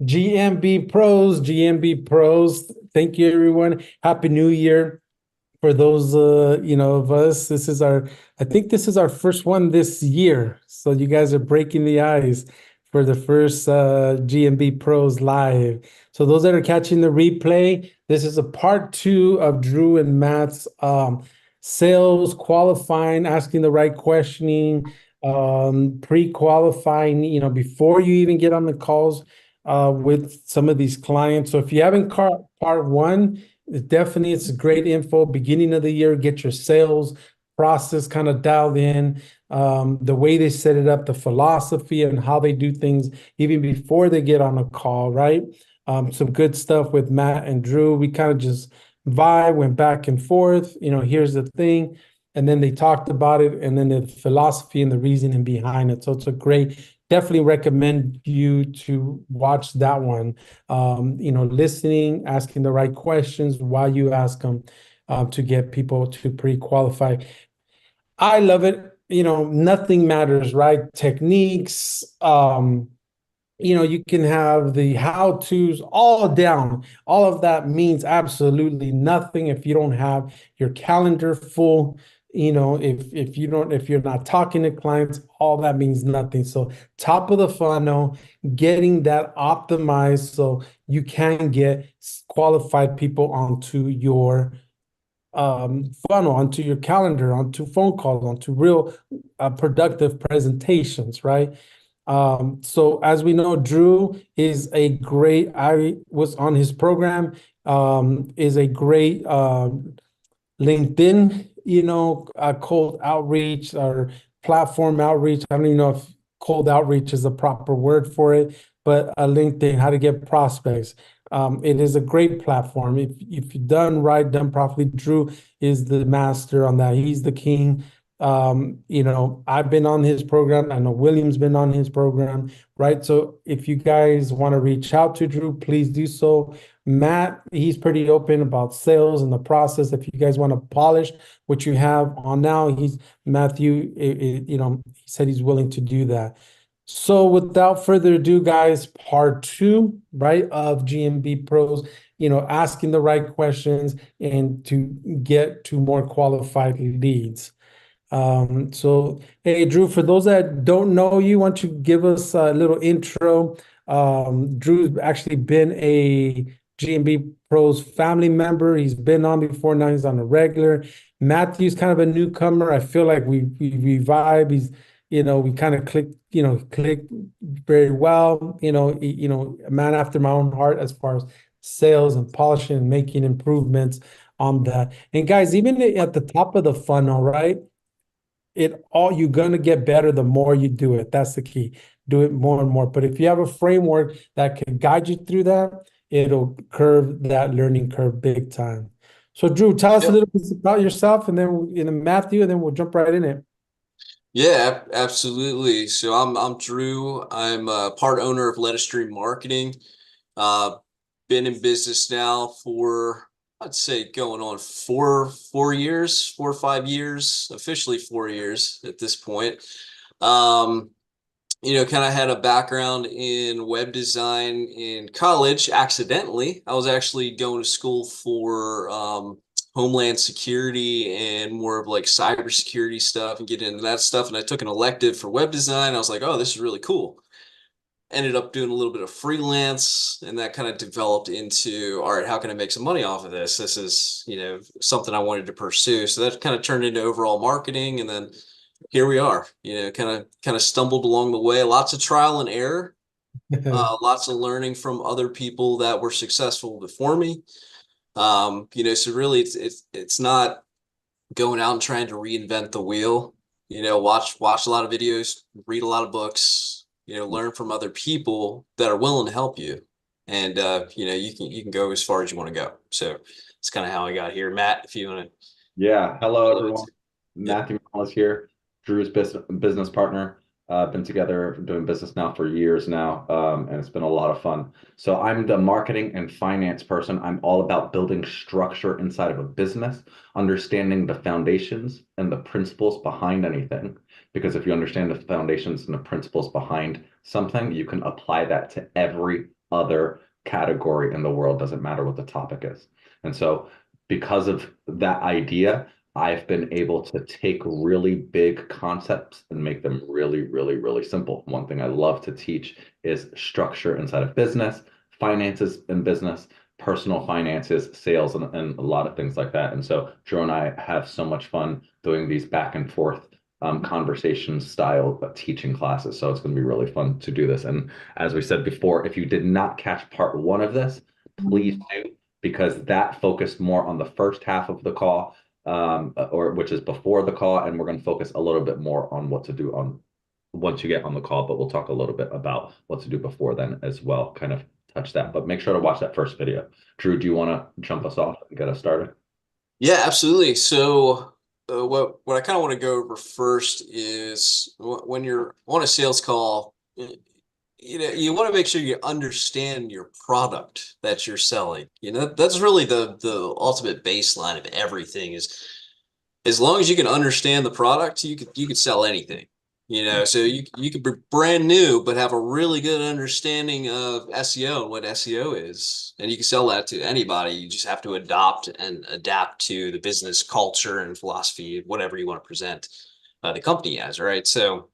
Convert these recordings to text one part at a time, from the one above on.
GMB Pros, GMB Pros. Thank you, everyone. Happy New Year for those, of us. I think this is our first one this year. So you guys are breaking the ice for the first GMB Pros live. So those that are catching the replay, this is a part two of Drew and Matt's sales qualifying, asking the right questioning, pre-qualifying, before you even get on the calls with some of these clients. So if you haven't caught part one, definitely it's great info. Beginning of the year, get your sales process kind of dialed in, the way they set it up, the philosophy and how they do things even before they get on a call, right? Some good stuff with Matt and Drew. We kind of just vibe, went back and forth, here's the thing. And then they talked about it and then the philosophy and the reasoning behind it. So it's a great, definitely recommend you to watch that one. Listening, asking the right questions while you ask them, to get people to pre-qualify. I love it. Nothing matters, right? Techniques, you can have the how-tos all down. All of that means absolutely nothing if you don't have your calendar full. If you're not talking to clients, all that means nothing. So top of the funnel, getting that optimized so you can get qualified people onto your funnel, onto your calendar, onto phone calls, onto real productive presentations, right? So as we know, Drew is a great, I was on his program, is a great LinkedIn, cold outreach or platform outreach. I don't even know if cold outreach is the proper word for it, but LinkedIn, how to get prospects. It is a great platform. If you've done right, done properly, Drew is the master on that. He's the king. I've been on his program. I know William's been on his program, right? So if you guys want to reach out to Drew, please do so. Matt, he's pretty open about sales and the process. If you guys want to polish what you have on now, Matthew, he said he's willing to do that. So without further ado, guys, part two, right, of GMB Pros, asking the right questions and to get to more qualified leads. So, hey, Drew, for those that don't know you, why don't you give us a little intro? Drew's actually been a GMB Pros family member. He's been on before, now he's on a regular. Matthew's kind of a newcomer. I feel like we vibe. We kind of click very well. A man after my own heart as far as sales and polishing and making improvements on that. And guys, even at the top of the funnel, right? You're gonna get better the more you do it. That's the key. Do it more and more. But if you have a framework that can guide you through that, it'll curve that learning curve big time. So Drew, tell us a Yep. little bit about yourself and then Matthew, and then we'll jump right in it. Yeah, absolutely. So I'm Drew. I'm part owner of Lettuce Stream Marketing. Uh, been in business now for I'd say going on four years, 4 or 5 years, officially 4 years at this point. Um, kind of had a background in web design in college accidentally. I was actually going to school for Homeland Security and more of like cybersecurity stuff and get into that stuff. And I took an elective for web design. I was like, oh, this is really cool. Ended up doing a little bit of freelance, and that kind of developed into, all right, how can I make some money off of this? This is, something I wanted to pursue. So that kind of turned into overall marketing, and then here we are, kind of stumbled along the way, lots of trial and error, lots of learning from other people that were successful before me. So really it's not going out and trying to reinvent the wheel. Watch a lot of videos, read a lot of books, learn from other people that are willing to help you. And you can go as far as you want to go. So it's kind of how I got here. Matt, if you want to Yeah, hello fill it. everyone. Yep. Matthew Morales here, Drew's business partner. Been together doing business now for years now, and it's been a lot of fun. So I'm the marketing and finance person. I'm all about building structure inside of a business, understanding the foundations and the principles behind anything. Because if you understand the foundations and the principles behind something, you can apply that to every other category in the world, doesn't matter what the topic is. And so because of that idea, I've been able to take really big concepts and make them really, really, really simple. One thing I love to teach is structure inside of business, finances in business, personal finances, sales, and a lot of things like that. And so Drew and I have so much fun doing these back and forth conversation style teaching classes. So it's going to be really fun to do this. And as we said before, if you did not catch part one of this, please do, because that focused more on the first half of the call, or which is before the call. And we're going to focus a little bit more on what to do on once you get on the call, but we'll talk a little bit about what to do before then as well, kind of touch that, but make sure to watch that first video. Drew, do you want to jump us off and get us started? Yeah, absolutely. So what I kind of want to go over first is when you're on a sales call, you want to make sure you understand your product that you're selling. That's really the ultimate baseline of everything is as long as you can understand the product, you could sell anything. So you could be brand new, but have a really good understanding of SEO and what SEO is, and you can sell that to anybody. You just have to adopt and adapt to the business culture and philosophy, whatever you want to present the company as, right? So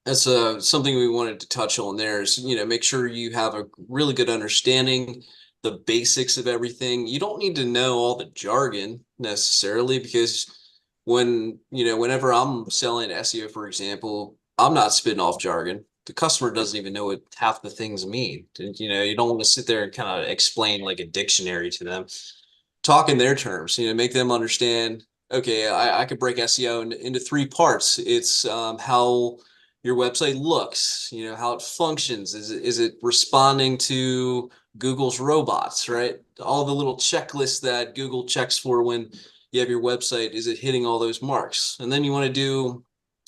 that's something we wanted to touch on there is, make sure you have a really good understanding, the basics of everything. You don't need to know all the jargon necessarily, because whenever I'm selling SEO, for example, I'm not spitting off jargon. The customer doesn't even know what half the things mean. You don't want to sit there and kind of explain like a dictionary to them. Talk in their terms, make them understand, okay, I could break SEO into three parts. It's how your website looks, how it functions. Is it responding to Google's robots, right? All the little checklists that Google checks for when you have your website, is it hitting all those marks? And then you want to do,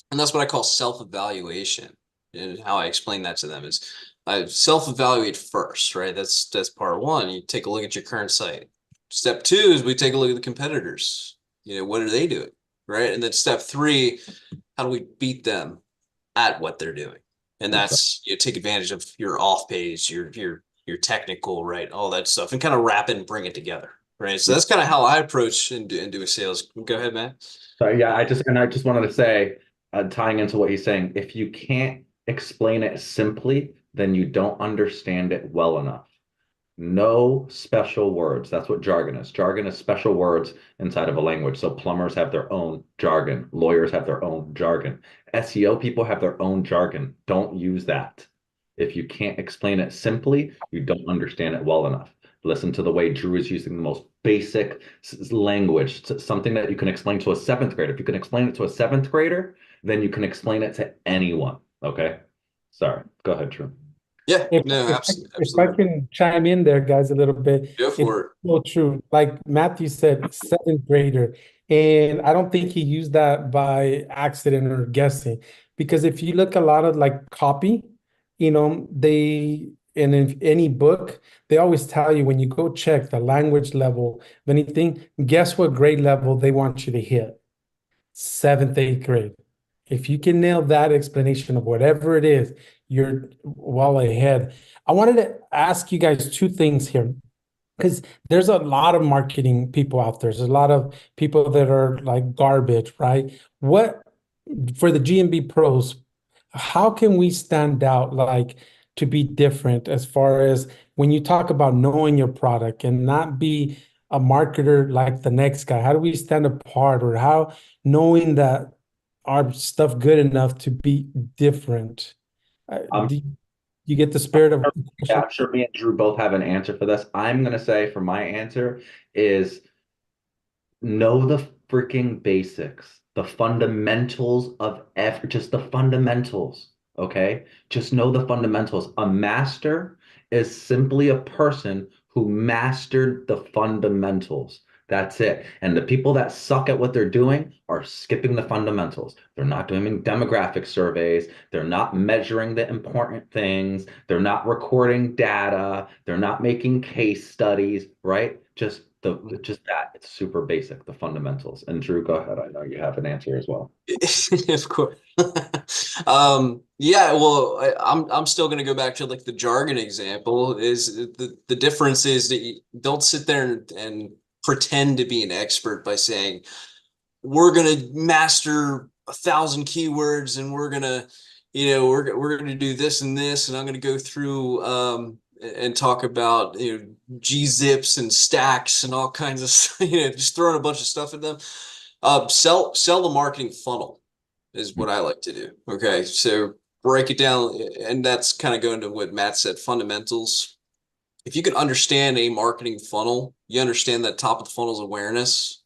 and that's what I call self-evaluation. And how I explain that to them is I self-evaluate first, right? That's part one. You take a look at your current site. Step two is we take a look at the competitors. What are they doing, right? And then step three, how do we beat them at what they're doing? And that's take advantage of your off page, your technical, right? All that stuff, and kind of wrap it and bring it together. Right. So that's kind of how I approach and do sales. Go ahead, man. So yeah, I just wanted to say, tying into what he's saying, if you can't explain it simply, then you don't understand it well enough. No special words. That's what jargon is. Jargon is special words inside of a language. So plumbers have their own jargon. Lawyers have their own jargon. SEO people have their own jargon. Don't use that. If you can't explain it simply, you don't understand it well enough. Listen to the way Drew is using the most basic language, something that you can explain to a seventh grader. If you can explain it to a seventh grader, then you can explain it to anyone. Okay. Sorry. Go ahead, Drew. Yeah, no, if I can chime in there, guys, a little bit. Go for it. So true. Like Matthew said, seventh grader. And I don't think he used that by accident or guessing. Because if you look a lot of like copy, in any book, they always tell you when you go check the language level of anything, guess what grade level they want you to hit? Seventh, eighth grade. If you can nail that explanation of whatever it is, you're well ahead. I wanted to ask you guys two things here, because there's a lot of marketing people out there. There's a lot of people that are like garbage, right? What for the GMB pros, how can we stand out like to be different as far as when you talk about knowing your product and not be a marketer like the next guy? How do we stand apart, or how knowing that our stuff good enough to be different? Do you get the spirit of Yeah, I'm sure me and Drew both have an answer for this. I'm gonna say for my answer is know the freaking basics, the fundamentals of just the fundamentals. Okay, just know the fundamentals. A master is simply a person who mastered the fundamentals. That's it. And the people that suck at what they're doing are skipping the fundamentals. They're not doing demographic surveys. They're not measuring the important things. They're not recording data. They're not making case studies, right? Just that. It's super basic, the fundamentals. And Drew, go ahead. I know you have an answer as well. Of course. Yeah, well, I'm still going to go back to like the jargon example. Is the difference is that you don't sit there and pretend to be an expert by saying we're going to master 1,000 keywords and we're going to, we're going to do this and this, and I'm going to go through and talk about gzips and stacks and all kinds of just throwing a bunch of stuff at them. Sell the marketing funnel is what I like to do. Okay, so break it down, and that's kind of going to what Matt said, fundamentals. If you can understand a marketing funnel, you understand that top of the funnel is awareness,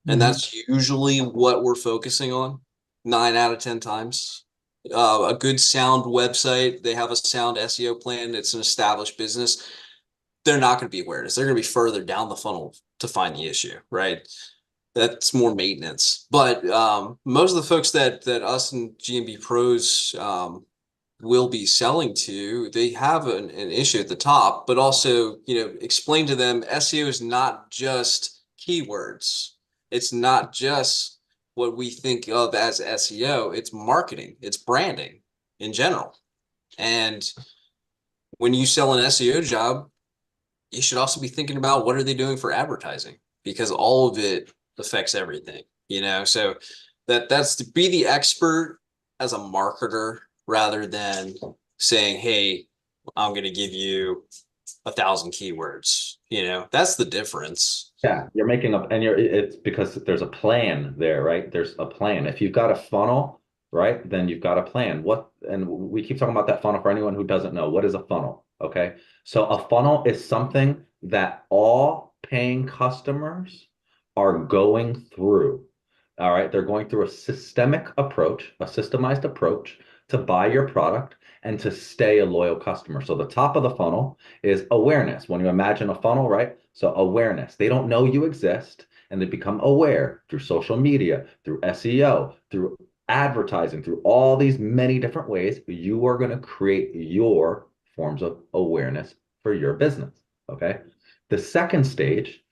and that's usually what we're focusing on 9 out of 10 times. A good sound website, they have a sound SEO plan, it's an established business. They're not going to be awareness. They're going to be further down the funnel to find the issue, right? That's more maintenance. But most of the folks that us and G&B pros will be selling to, they have an issue at the top, but also, explain to them SEO is not just keywords. It's not just what we think of as SEO. It's marketing, it's branding in general. And when you sell an SEO job, you should also be thinking about what are they doing for advertising, because all of it affects everything, so that's to be the expert as a marketer rather than saying, hey, I'm going to give you 1,000 keywords. That's the difference. Yeah, you're making up, and it's because there's a plan there, right? There's a plan. If you've got a funnel, right, then you've got a plan. And we keep talking about that funnel for anyone who doesn't know. What is a funnel? Okay. So a funnel is something that all paying customers are going through. All right. They're going through a systemic approach, a systemized approach to buy your product and to stay a loyal customer. So the top of the funnel is awareness. When you imagine a funnel, right? So awareness. They don't know you exist, and they become aware through social media, through SEO, through advertising, through all these many different ways. You are going to create your forms of awareness for your business. Okay. The second stage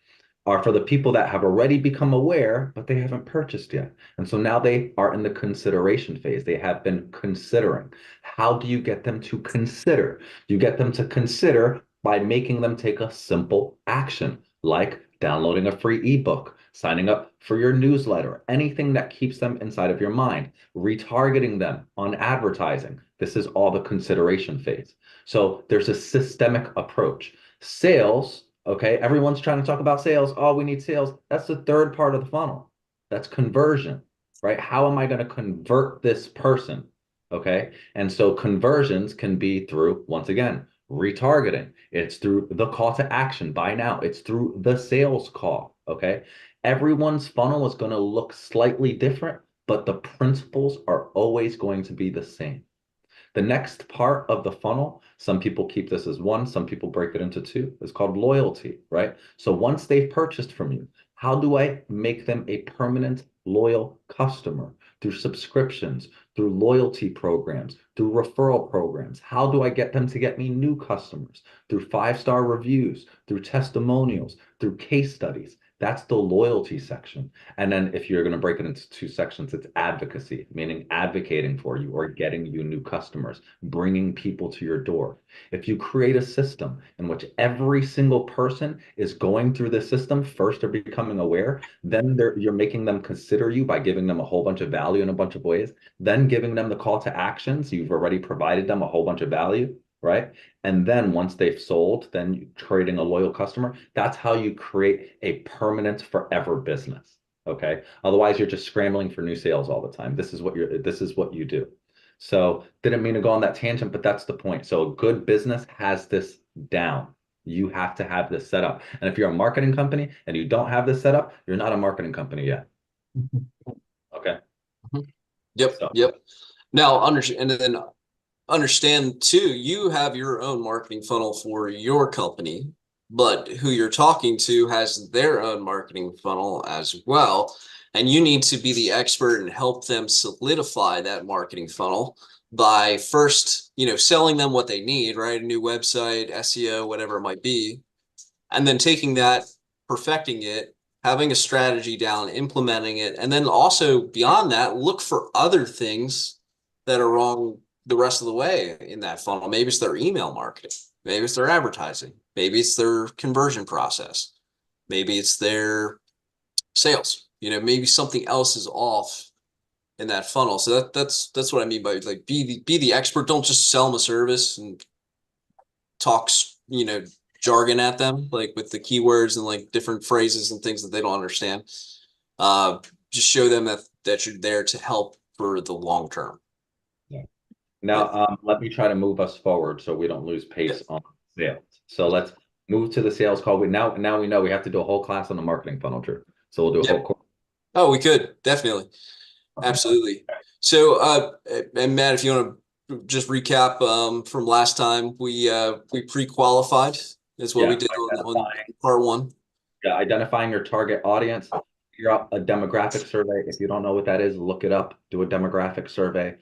are for the people that have already become aware, but they haven't purchased yet. And so now they are in the consideration phase. They have been considering. How do you get them to consider? You get them to consider by making them take a simple action, like downloading a free ebook, signing up for your newsletter, anything that keeps them inside of your mind, retargeting them on advertising. This is all the consideration phase. So there's a systemic approach. Sales. Okay, everyone's trying to talk about sales. Oh, we need sales. That's the third part of the funnel. That's conversion, right? How am I going to convert this person? Okay, and so conversions can be through, once again, retargeting. It's through the call to action, buy now. It's through the sales call. Okay, everyone's funnel is going to look slightly different, but the principles are always going to be the same. The next part of the funnel, some people keep this as one, some people break it into two, is called loyalty, right? So once they've purchased from you, how do I make them a permanent loyal customer? Through subscriptions, through loyalty programs, through referral programs. How do I get them to get me new customers? Through 5-star reviews, through testimonials, through case studies. That's the loyalty section. And then if you're going to break it into two sections, it's advocacy, meaning advocating for you or getting you new customers, bringing people to your door. If you create a system in which every single person is going through the system, first they're becoming aware, then you're making them consider you by giving them a whole bunch of value in a bunch of ways, then giving them the call to actions. You've already provided them a whole bunch of value, right? And then once they've sold, then creating a loyal customer. That's how you create a permanent forever business. Okay. Otherwise, you're just scrambling for new sales all the time. This is what you do. So didn't mean to go on that tangent, but that's the point. So a good business has this down. You have to have this set up. And if you're a marketing company and you don't have this set up, you're not a marketing company yet. Okay. Yep. So. Yep. Now understand too, you have your own marketing funnel for your company, but who you're talking to has their own marketing funnel as well. And you need to be the expert and help them solidify that marketing funnel by first, selling them what they need, right? A new website, SEO, whatever it might be. And then taking that, perfecting it, having a strategy down, implementing it. And then also beyond that, look for other things that are wrong the rest of the way in that funnel. Maybe it's their email marketing. Maybe it's their advertising. Maybe it's their conversion process. Maybe it's their sales. Maybe something else is off in that funnel. So that's what I mean by like be the expert. Don't just sell them a service and talk, jargon at them, like with the keywords and like different phrases and things that they don't understand. Just show them that you're there to help for the long term. Yeah. Now, let me try to move us forward so we don't lose pace on sales. So let's move to the sales call. Now we know we have to do a whole class on the marketing funnel, Drew. So we'll do a whole course. Oh, we could definitely, absolutely. So, and Matt, if you want to just recap from last time, we pre-qualified is what we did on part one. Yeah, identifying your target audience. Figure out a demographic survey. If you don't know what that is, look it up. Do a demographic survey.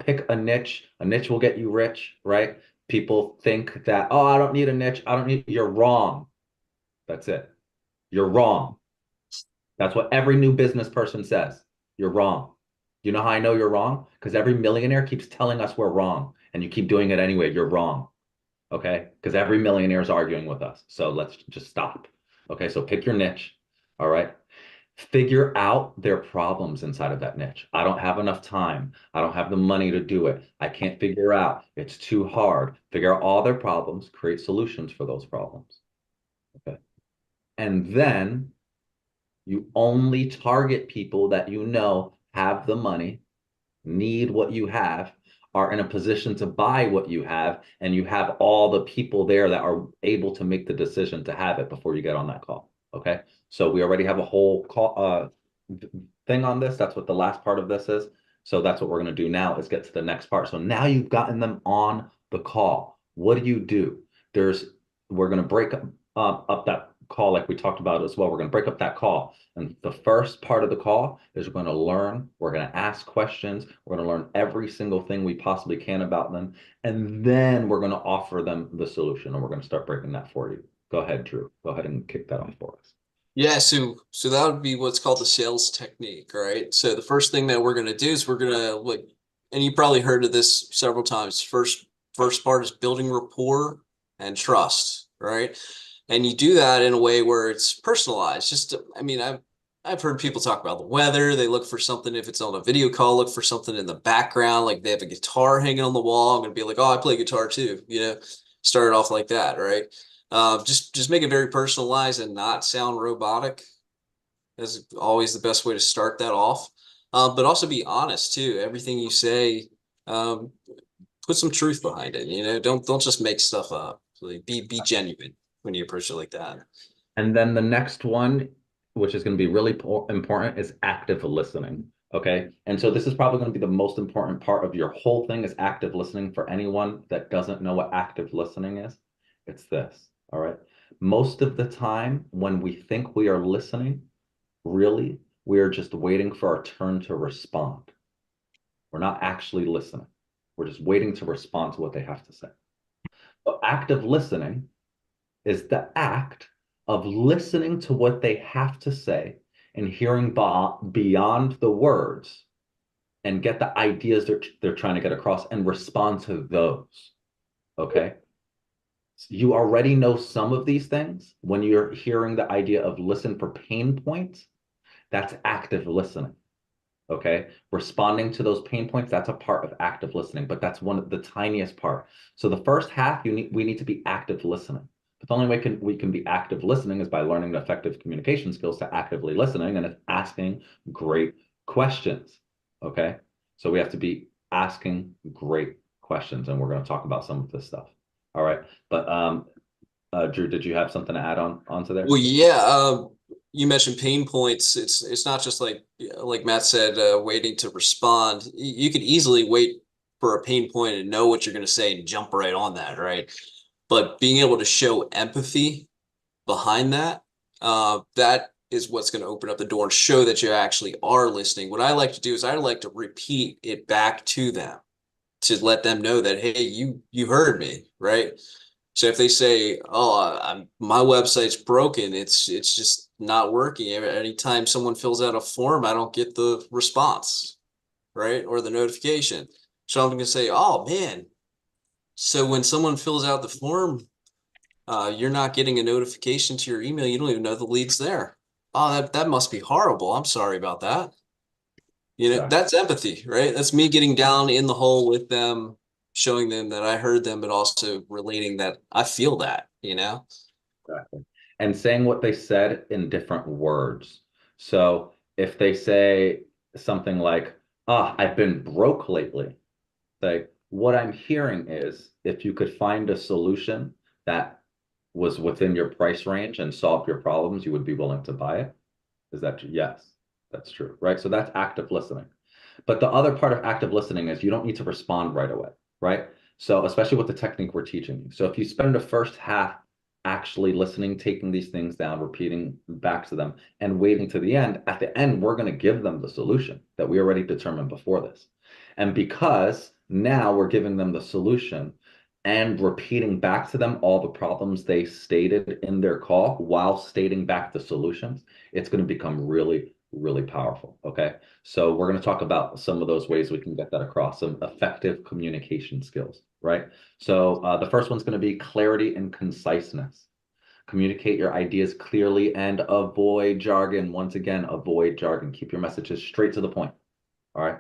Pick a niche. A niche will get you rich, right? People think that, oh, I don't need a niche. You're wrong. That's it. You're wrong. That's what every new business person says. You're wrong. You know how I know you're wrong? Because every millionaire keeps telling us we're wrong, and you keep doing it anyway. You're wrong. Okay? Because every millionaire is arguing with us. So let's just stop. Okay? So pick your niche. All right? Figure out their problems inside of that niche. I don't have enough time. I don't have the money to do it. I can't figure out. It's too hard. Figure out all their problems, create solutions for those problems. Okay. And then you only target people that you know have the money, need what you have, are in a position to buy what you have, and you have all the people there that are able to make the decision to have it before you get on that call. Okay. So we already have a whole call thing on this. That's what the last part of this is. So that's what we're going to do now is get to the next part. So now you've gotten them on the call. What do? We're going to break up that call like we talked about as well. We're going to break up that call. And the first part of the call is we're going to learn, we're going to ask questions, we're going to learn every single thing we possibly can about them. And then we're going to offer them the solution, and we're going to start breaking that for you. Go ahead, Drew. Go ahead and kick that off for us. Yeah, so that would be what's called the sales technique, right? So the first thing that we're going to do is we're going to and you probably heard of this several times. First part is building rapport and trust, right? And you do that in a way where it's personalized. I've heard people talk about the weather. They look for something, if it's on a video call, look for something in the background, like they have a guitar hanging on the wall. I'm going to be like, oh, I play guitar too, start it off like that, right? Just make it very personalized and not sound robotic. That's always the best way to start that off. But also be honest too. Everything you say, put some truth behind it. Don't just make stuff up. Like, be genuine when you approach it like that. And then the next one, which is going to be really important, is active listening. Okay. And so this is probably going to be the most important part of your whole thing is active listening. For anyone that doesn't know what active listening is, it's this. All right. Most of the time when we think we are listening, really, we are just waiting for our turn to respond. We're not actually listening. We're just waiting to respond to what they have to say. So active listening is the act of listening to what they have to say and hearing beyond the words and get the ideas they're trying to get across and respond to those. Okay. You already know some of these things. When you're hearing the idea of listen for pain points, that's active listening. Okay. Responding to those pain points, that's a part of active listening, but that's one of the tiniest part. So the first half, we need to be active listening. But the only way we can be active listening is by learning the effective communication skills to actively listening, and it's asking great questions. Okay. So we have to be asking great questions, and we're going to talk about some of this stuff. All right. But Drew, did you have something to add onto there? Well, yeah. You mentioned pain points. It's not just like Matt said, waiting to respond. You could easily wait for a pain point and know what you're going to say and jump right on that, right? But being able to show empathy behind that, that is what's going to open up the door and show that you actually are listening. What I like to do is I like to repeat it back to them to let them know that, hey, you heard me, right? So if they say, oh, my website's broken, it's just not working. Anytime someone fills out a form, I don't get the response. right? Or the notification. So I'm going to say, oh man, so when someone fills out the form, you're not getting a notification to your email. You don't even know the lead's there. Oh, that must be horrible. I'm sorry about that. Exactly. That's empathy, right? That's me getting down in the hole with them, showing them that I heard them, but also relating that I feel that. Exactly. And saying what they said in different words. So if they say something like, I've been broke lately, like what I'm hearing is if you could find a solution that was within your price range and solved your problems, you would be willing to buy it. Is that true? Yes, that's true, right? So that's active listening. But the other part of active listening is you don't need to respond right away, right? So especially with the technique we're teaching you. So if you spend the first half actually listening, taking these things down, repeating back to them, and waiting to the end, at the end, we're going to give them the solution that we already determined before this. And because now we're giving them the solution and repeating back to them all the problems they stated in their call while stating back the solutions, it's going to become really, really powerful. Okay. So we're going to talk about some of those ways we can get that across, some effective communication skills, right? So the first one's going to be clarity and conciseness. Communicate your ideas clearly and avoid jargon. Once again, avoid jargon. Keep your messages straight to the point. All right.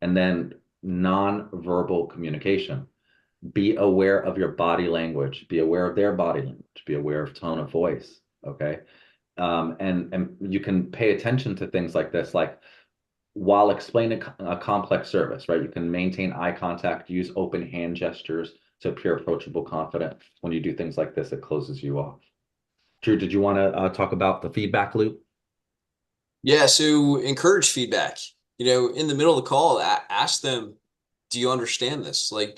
And then non-verbal communication. Be aware of your body language. Be aware of their body language. Be aware of tone of voice. Okay. And you can pay attention to things like this, like while explaining a complex service, right? You can maintain eye contact, use open hand gestures to appear approachable, confident. When you do things like this, it closes you off. Drew, did you want to talk about the feedback loop? Yeah, so encourage feedback. In the middle of the call, ask them, do you understand this? Like,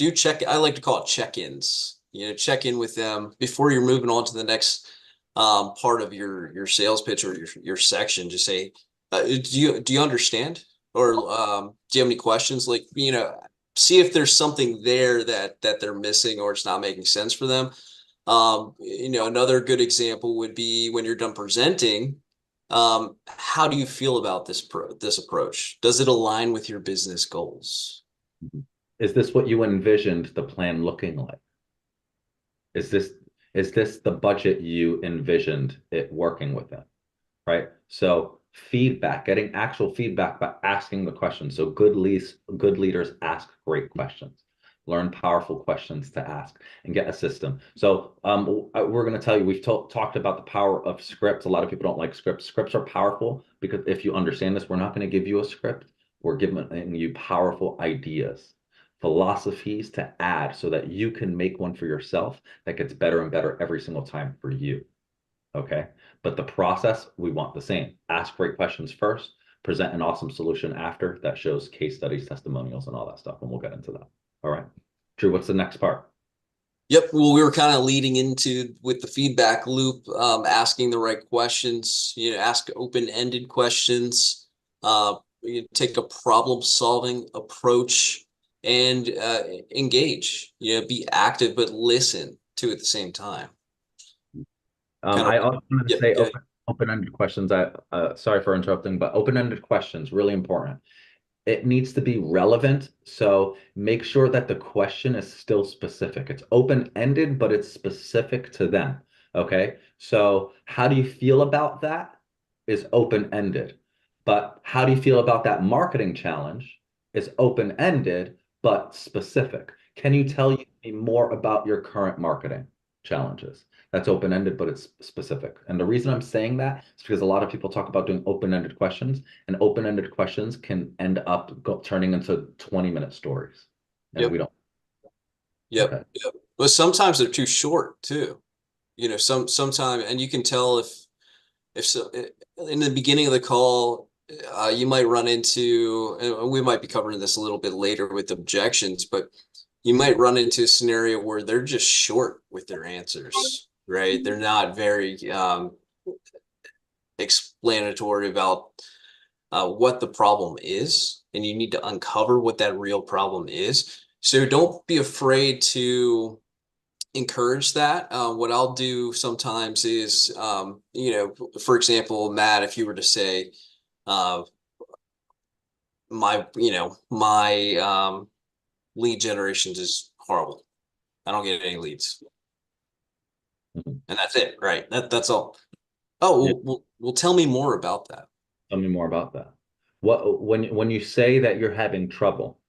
I like to call it check-ins. Check in with them before you're moving on to the next part of your sales pitch or your section. Just say, do you understand? Or do you have any questions? Like, see if there's something there that they're missing or it's not making sense for them. Another good example would be when you're done presenting. How do you feel about this approach? Does it align with your business goals? Is this what you envisioned the plan looking like? Is this the budget you envisioned it working within? Right? So feedback, getting actual feedback by asking the questions. So good leaders ask great questions. Learn powerful questions to ask and get a system. So we're going to tell you, we've talked about the power of scripts. A lot of people don't like scripts. Scripts are powerful because if you understand this, we're not going to give you a script. We're giving you powerful ideas, philosophies to add so that you can make one for yourself that gets better and better every single time for you. Okay. But the process, we want the same. Ask great questions first, present an awesome solution after that shows case studies, testimonials, and all that stuff. And we'll get into that. All right. Drew, what's the next part? Yep. Well, we were kind of leading into with the feedback loop, asking the right questions, ask open-ended questions, take a problem-solving approach and engage, be active, but listen to at the same time. Kind I of, also wanted to yep, say good. open-ended questions. Sorry for interrupting, but open-ended questions, really important. It needs to be relevant. So make sure that the question is still specific. It's open-ended, but it's specific to them. Okay. So how do you feel about that is open-ended. But how do you feel about that marketing challenge is open-ended, but specific. Can you tell me more about your current marketing challenges? That's open-ended, but it's specific. And the reason I'm saying that is because a lot of people talk about doing open-ended questions, and open-ended questions can end up turning into 20-minute stories. And Yep. we don't. Yep. Okay. Yep. But sometimes they're too short too. Sometimes, and you can tell if so in the beginning of the call, you might run into, and we might be covering this a little bit later with objections, but you might run into a scenario where they're just short with their answers, right? They're not very explanatory about what the problem is, and you need to uncover what that real problem is. So don't be afraid to encourage that. What I'll do sometimes is, for example, Matt, if you were to say, uh, my lead generation is horrible. I don't get any leads. Mhm. And that's it, right? That's all. Oh, Yeah. well, tell me more about that. Tell me more about that. What when you say that you're having trouble,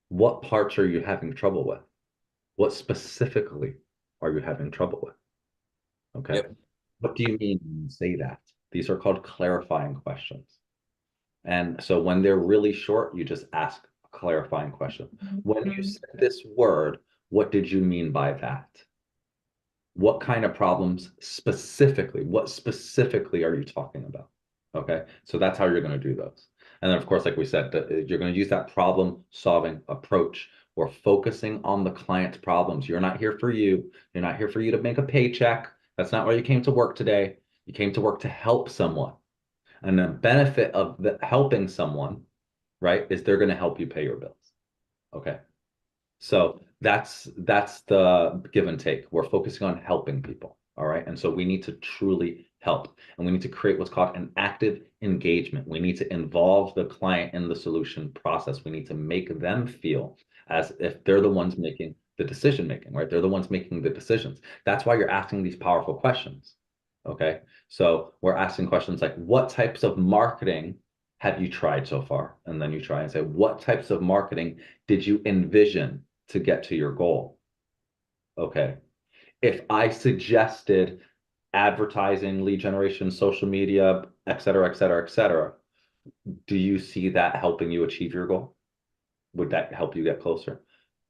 what parts are you having trouble with? What specifically are you having trouble with? Okay. Yep. What do you mean when you say that? These are called clarifying questions. And so when they're really short, you just ask a clarifying question. When you said this word, what did you mean by that? What kind of problems specifically, what specifically are you talking about? Okay, so that's how you're going to do those. And then, of course, like we said, you're going to use that problem solving approach. We're focusing on the client's problems. You're not here for you. You're not here for you to make a paycheck. That's not why you came to work today. You came to work to help someone. And the benefit of helping someone, right, is they're going to help you pay your bills. Okay. So that's the give and take. We're focusing on helping people. All right. And so we need to truly help. And we need to create what's called an active engagement. We need to involve the client in the solution process. We need to make them feel as if they're the ones making the decision making, right? They're the ones making the decisions. That's why you're asking these powerful questions. Okay. So we're asking questions like, what types of marketing have you tried so far? And then you try and say, what types of marketing did you envision to get to your goal? Okay. If I suggested advertising, lead generation, social media, et cetera, et cetera, et cetera, do you see that helping you achieve your goal? Would that help you get closer?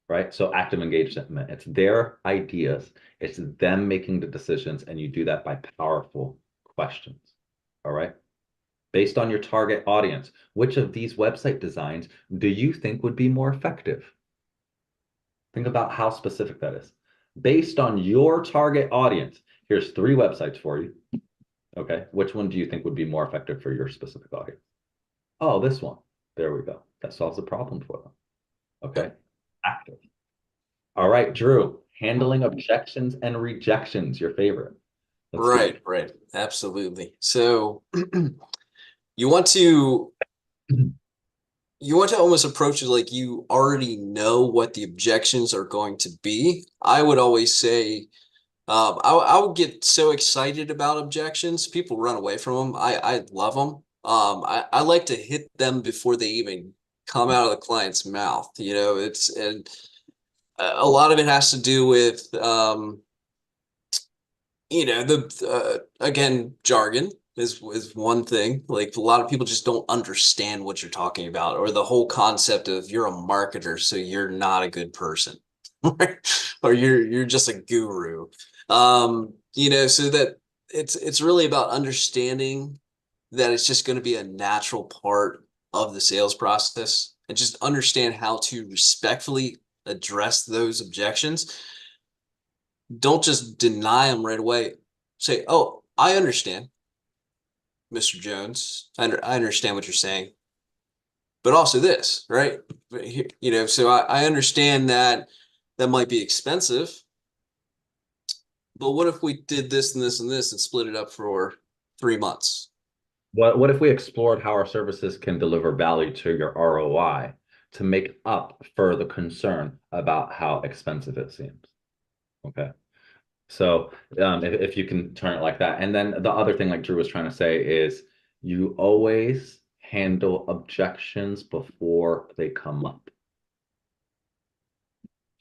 Right? So active engagement, it's their ideas, it's them making the decisions, and you do that by powerful questions. All right. Based on your target audience, which of these website designs do you think would be more effective? Think about how specific that is. Based on your target audience, here's 3 websites for you. Okay. Which one do you think would be more effective for your specific audience? Oh, this one. There we go. That solves the problem for them. Okay. Active. All right, Drew, handling objections and rejections, your favorite. Let's do Right, right. Absolutely. So you want to almost approach it like you already know what the objections are going to be. I would always say, I would get so excited about objections. People run away from them. I love them. I like to hit them before they even come out of the client's mouth. And a lot of it has to do with, again, jargon is one thing. Like a lot of people just don't understand what you're talking about, or the whole concept of you're a marketer, so you're not a good person, or you're just a guru. So that it's really about understanding that it's just going to be a natural part of the sales process, and just understand how to respectfully address those objections. Don't just deny them right away. Say, oh, I understand, Mr. Jones. I understand what you're saying, but also this, right? So I understand that that might be expensive, but what if we did this and this and this and split it up for 3 months? What if we explored how our services can deliver value to your ROI to make up for the concern about how expensive it seems? Okay. So if you can turn it like that. And then the other thing, like Drew was trying to say, is you always handle objections before they come up.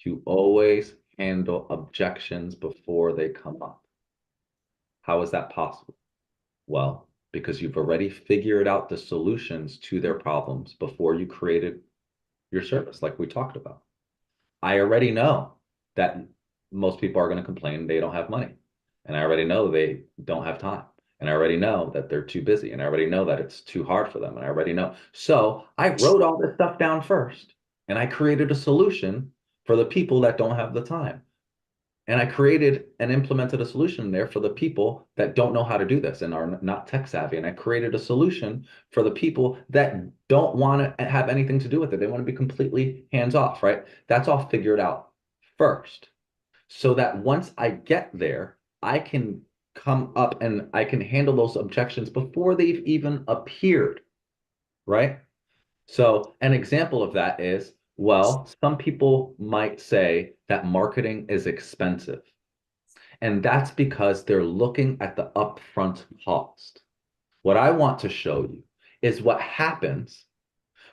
You always handle objections before they come up. How is that possible? Well, because you've already figured out the solutions to their problems before you created your service, like we talked about. I already know that most people are going to complain they don't have money. And I already know they don't have time. And I already know that they're too busy. And I already know that it's too hard for them. And I already know. So I wrote all this stuff down first. And I created a solution for the people that don't have the time. And I created and implemented a solution there for the people that don't know how to do this and are not tech savvy. And I created a solution for the people that don't want to have anything to do with it. They want to be completely hands off, right? That's all figured out first. So that once I get there, I can come up and I can handle those objections before they've even appeared, right? So an example of that is, well, some people might say that marketing is expensive. And that's because they're looking at the upfront cost. What I want to show you is what happens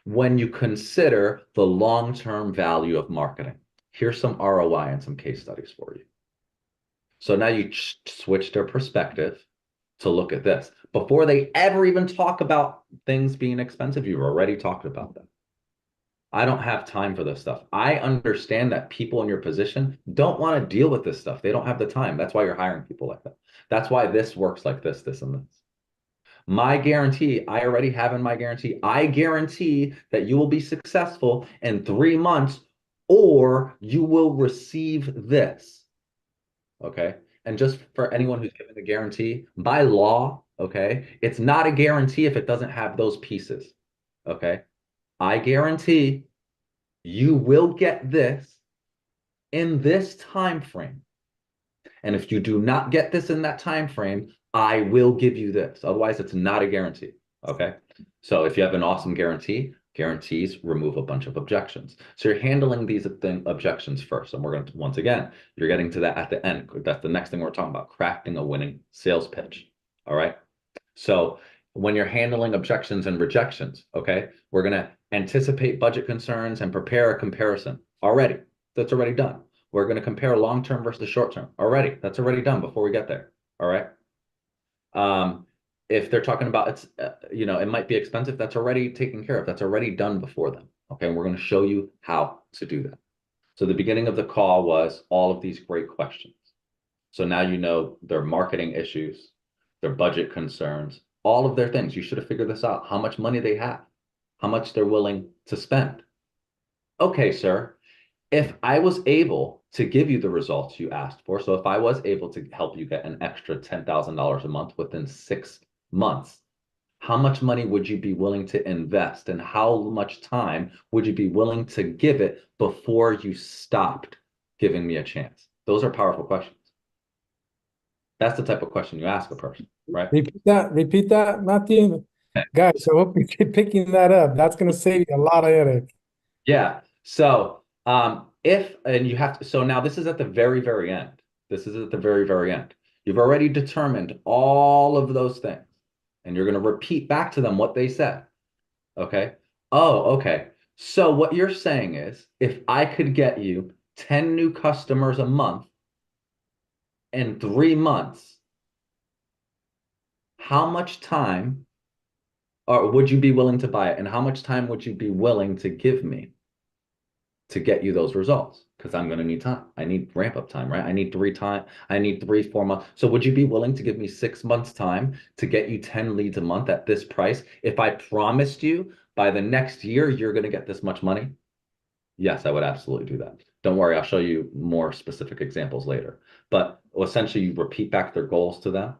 when you consider the long-term value of marketing. Here's some ROI and some case studies for you. So now you switch their perspective to look at this. Before they ever even talk about things being expensive, you've already talked about them. I don't have time for this stuff. I understand that people in your position don't want to deal with this stuff. They don't have the time. That's why you're hiring people like that. That's why this works like this, and this. My guarantee, I already have in my guarantee, I guarantee that you will be successful in 3 months or you will receive this. Okay. And just for anyone who's given a guarantee, by law, okay, it's not a guarantee if it doesn't have those pieces. Okay. I guarantee you will get this in this time frame. And if you do not get this in that time frame, I will give you this. Otherwise, it's not a guarantee. Okay. So if you have an awesome guarantee, guarantees remove a bunch of objections. So you're handling these objections first. And we're going to, once again, you're getting to that at the end. That's the next thing we're talking about, crafting a winning sales pitch. All right. So when you're handling objections and rejections, okay, we're going to anticipate budget concerns and prepare a comparison already. That's already done. We're going to compare long-term versus short-term already. That's already done before we get there. All right. If they're talking about it's, it might be expensive. That's already taken care of. That's already done before them. Okay. And we're going to show you how to do that. So the beginning of the call was all of these great questions. So now you know their marketing issues, their budget concerns, all of their things. You should have figured this out. How much money they have, how much they're willing to spend. Okay, sir. If I was able to give you the results you asked for, so if I was able to help you get an extra $10,000 a month within 6 months, how much money would you be willing to invest and how much time would you be willing to give it before you stopped giving me a chance? Those are powerful questions. That's the type of question you ask a person, right? Repeat that, Matthew. Guys, I hope you're picking that up. That's going to save you a lot of headache. Yeah. So and you have to, so now this is at the very, very end. This is at the very, very end. You've already determined all of those things, and you're going to repeat back to them what they said. Okay. Oh, okay. So what you're saying is if I could get you 10 new customers a month in 3 months, how much time or would you be willing to buy it? And how much time would you be willing to give me to get you those results? Because I'm going to need time. I need ramp up time, right? I need 3, 4 months. So would you be willing to give me 6 months time to get you 10 leads a month at this price? If I promised you by the next year, you're going to get this much money? Yes, I would absolutely do that. Don't worry, I'll show you more specific examples later. But essentially, you repeat back their goals to them.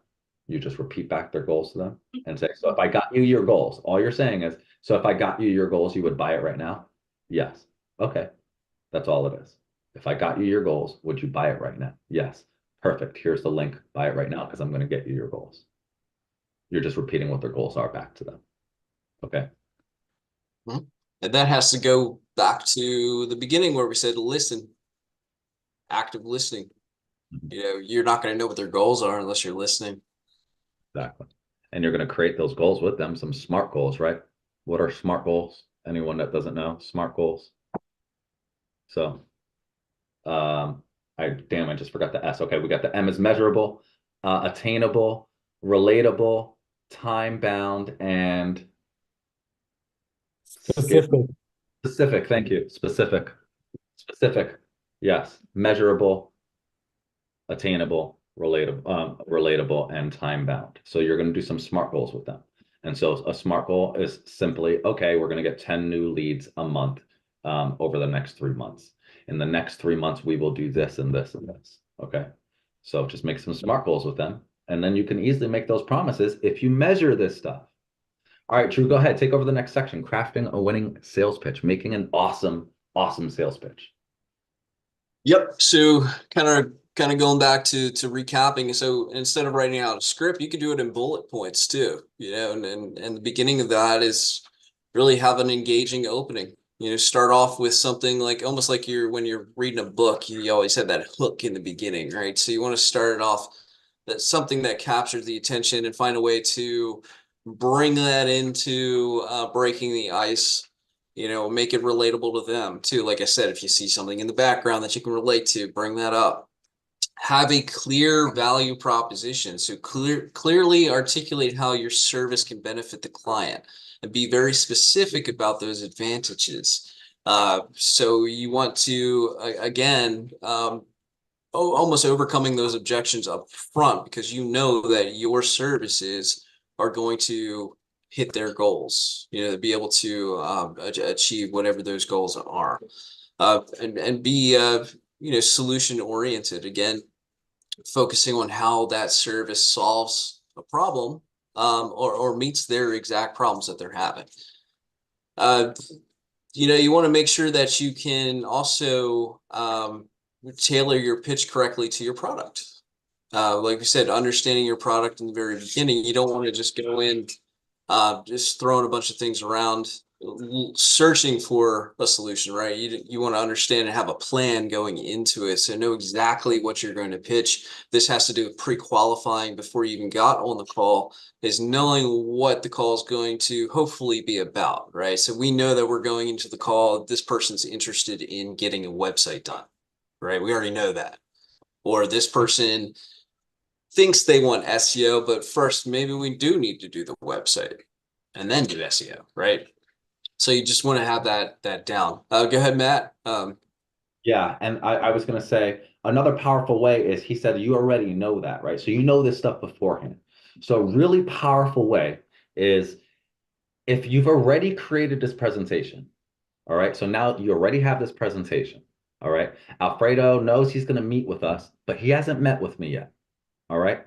You just repeat back their goals to them and say, so if I got you your goals, all you're saying is, so if I got you your goals, you would buy it right now? Yes. Okay. That's all it is. If I got you your goals, would you buy it right now? Yes. Perfect. Here's the link. Buy it right now because I'm going to get you your goals. You're just repeating what their goals are back to them. Okay. And that has to go back to the beginning where we said listen, active listening. You're not going to know what their goals are unless you're listening. Exactly. And you're going to create those goals with them, some SMART goals, right? What are SMART goals? Anyone that doesn't know SMART goals? So, I just forgot the S. Okay, we got the M is measurable, attainable, relatable, time-bound, and Specific. Specific. Thank you. Specific. Yes. Measurable, attainable, relatable, and time-bound. So you're going to do some SMART goals with them. And so a SMART goal is simply, okay, we're going to get 10 new leads a month over the next 3 months. In the next 3 months, we will do this and this and this. Okay. So just make some SMART goals with them. And then you can easily make those promises if you measure this stuff. All right, Drew, go ahead. Take over the next section. Crafting a winning sales pitch, making an awesome sales pitch. Yep. So kind of going back to recapping. So instead of writing out a script, you can do it in bullet points too, and the beginning of that is really have an engaging opening. Start off with something like almost like when you're reading a book, you always have that hook in the beginning, right? So you want to start it off that's something that captures the attention and find a way to bring that into breaking the ice, make it relatable to them too. Like I said, if you see something in the background that you can relate to, bring that up. Have a clear value proposition. So clearly articulate how your service can benefit the client and be very specific about those advantages. So you want to, again, almost overcoming those objections up front because you know that your services are going to hit their goals, to be able to achieve whatever those goals are. And be, solution oriented. Again, focusing on how that service solves a problem or meets their exact problems that they're having. You want to make sure that you can also tailor your pitch correctly to your product. Like we said, understanding your product in the very beginning, you don't want to just go in just throwing a bunch of things around, searching for a solution, right? You want to understand and have a plan going into it, so know exactly what you're going to pitch. This has to do with pre-qualifying before you even got on the call, is knowing what the call is going to hopefully be about, right? So we know that we're going into the call, this person's interested in getting a website done, right? We already know that. Or this person thinks they want SEO, but first maybe we do need to do the website and then do SEO, right? So you just want to have that down. Go ahead, Matt. Yeah, and I was going to say another powerful way is he said you already know that, right? So you know this stuff beforehand. So a really powerful way is if you've already created this presentation, all right? So now you already have this presentation, all right? Alfredo knows he's going to meet with us, but he hasn't met with me yet, all right?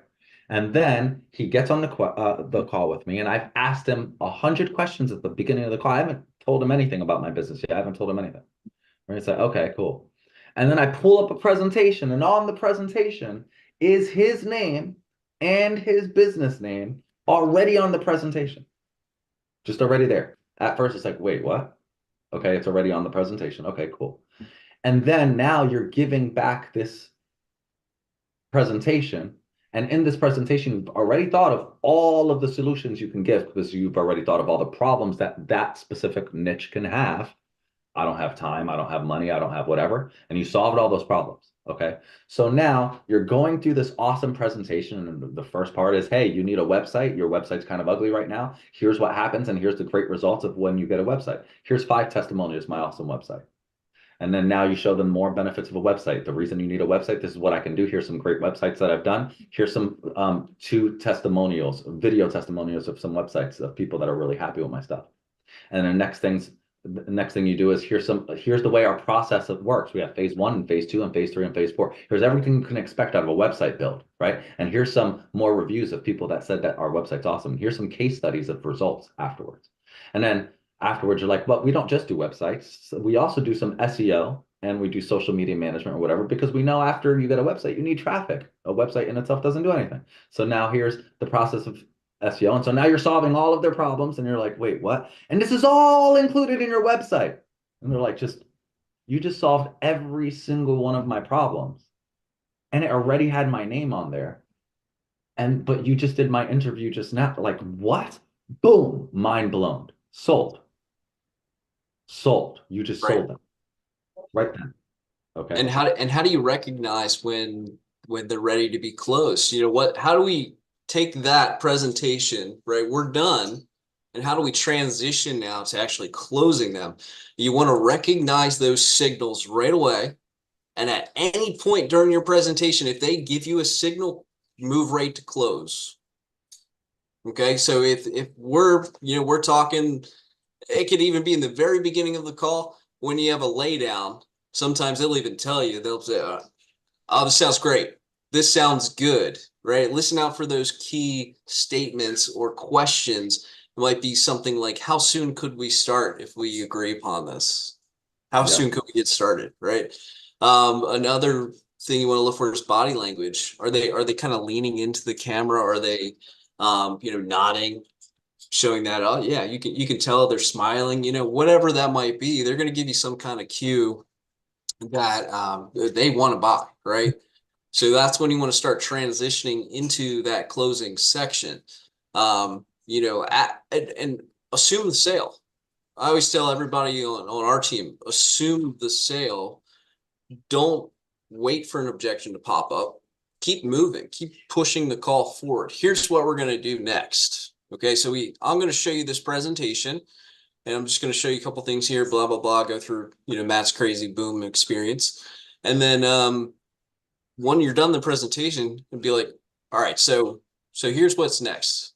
And then he gets on the call with me, and I've asked him 100 questions at the beginning of the call. I haven't told him anything about my business yet. I haven't told him anything. Right? It's like, okay, cool. And then I pull up a presentation, and on the presentation is his name and his business name already on the presentation. Just already there. At first, it's like, wait, what? Okay, it's already on the presentation. Okay, cool. And then now you're giving back this presentation. And in this presentation, you've already thought of all of the solutions you can give because you've already thought of all the problems that that specific niche can have. I don't have time, I don't have money, I don't have whatever. And you solved all those problems. Okay. So now you're going through this awesome presentation. And the first part is, hey, you need a website. Your website's kind of ugly right now. Here's what happens. And here's the great results of when you get a website. Here's 5 testimonials, my awesome website. And then now you show them more benefits of a website. The reason you need a website, this is what I can do. Here's some great websites that I've done. Here's some 2 testimonials, video testimonials of some websites of people that are really happy with my stuff. And the next thing you do is here's the way our process works. We have phase 1 and phase 2 and phase 3 and phase 4. Here's everything you can expect out of a website build, right? And here's some more reviews of people that said that our website's awesome. Here's some case studies of results afterwards. And then afterwards, you're like, well, we don't just do websites. So we also do some SEO and we do social media management or whatever, because we know after you get a website, you need traffic. A website in itself doesn't do anything. So now here's the process of SEO. And so now you're solving all of their problems and you're like, wait, what? And this is all included in your website. And they're like, you just solved every single one of my problems. And it already had my name on there. But you just did my interview just now. Like, what? Boom, mind blown. Sold. You just sold them right then. Okay. And how do you recognize when they're ready to be closed? How do we take that presentation, right? We're done. And how do we transition now to actually closing them? You want to recognize those signals right away. And at any point during your presentation, if they give you a signal, move right to close. Okay. So if we're talking, it could even be in the very beginning of the call when you have a laydown. Sometimes they'll even tell you, they'll say, oh, this sounds great. This sounds good, right? Listen out for those key statements or questions. It might be something like, how soon could we start if we agree upon this? How soon could we get started, right? Another thing you want to look for is body language. Are they kind of leaning into the camera? Are they, nodding? showing that, oh yeah, you can tell they're smiling, whatever that might be, they're going to give you some kind of cue that they want to buy, right? So that's when you want to start transitioning into that closing section. And assume the sale. I always tell everybody on our team, assume the sale. Don't wait for an objection to pop up. Keep moving, keep pushing the call forward. Here's what we're going to do next. Okay, so I'm going to show you this presentation, and I'm just going to show you a couple things here, blah, blah, blah, go through, Matt's crazy boom experience. And then when you're done the presentation, and be like, all right, so here's what's next.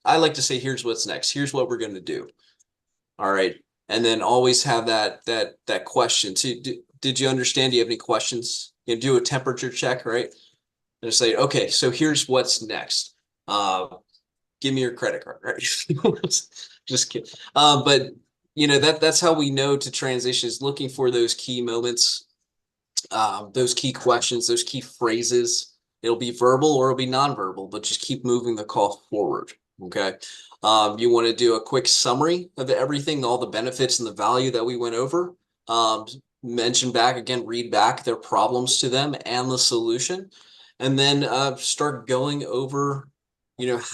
I like to say, here's what's next. Here's what we're going to do. All right. And then always have that question. So did you understand? Do you have any questions? Do a temperature check, right? And say, okay, so here's what's next. Give me your credit card, right? Just kidding. But that's how we know to transition, is looking for those key moments, those key questions, those key phrases. It'll be verbal or it'll be nonverbal, but just keep moving the call forward. Okay. You want to do a quick summary of everything, all the benefits and the value that we went over. Mention back again, read back their problems to them and the solution, and then start going over,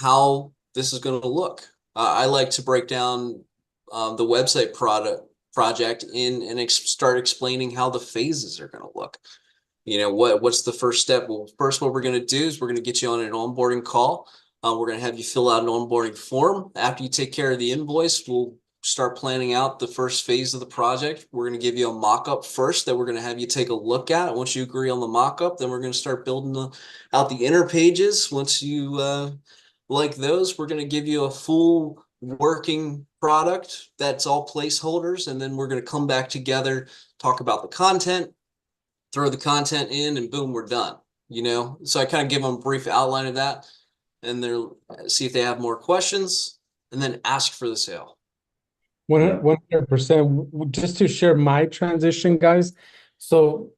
how this is going to look. I like to break down the website project in and start explaining how the phases are going to look. What's the first step? Well, first, what we're going to do is we're going to get you on an onboarding call. We're going to have you fill out an onboarding form. After you take care of the invoice, we'll start planning out the first phase of the project. We're going to give you a mock-up first that we're going to have you take a look at. Once you agree on the mock-up, then we're going to start building out the inner pages. Once you like those, we're going to give you a full working product that's all placeholders. And then we're going to come back together, talk about the content, throw the content in, and boom, we're done. So I kind of give them a brief outline of that, and they'll see if they have more questions, and then ask for the sale. 100%. Just to share my transition, guys. So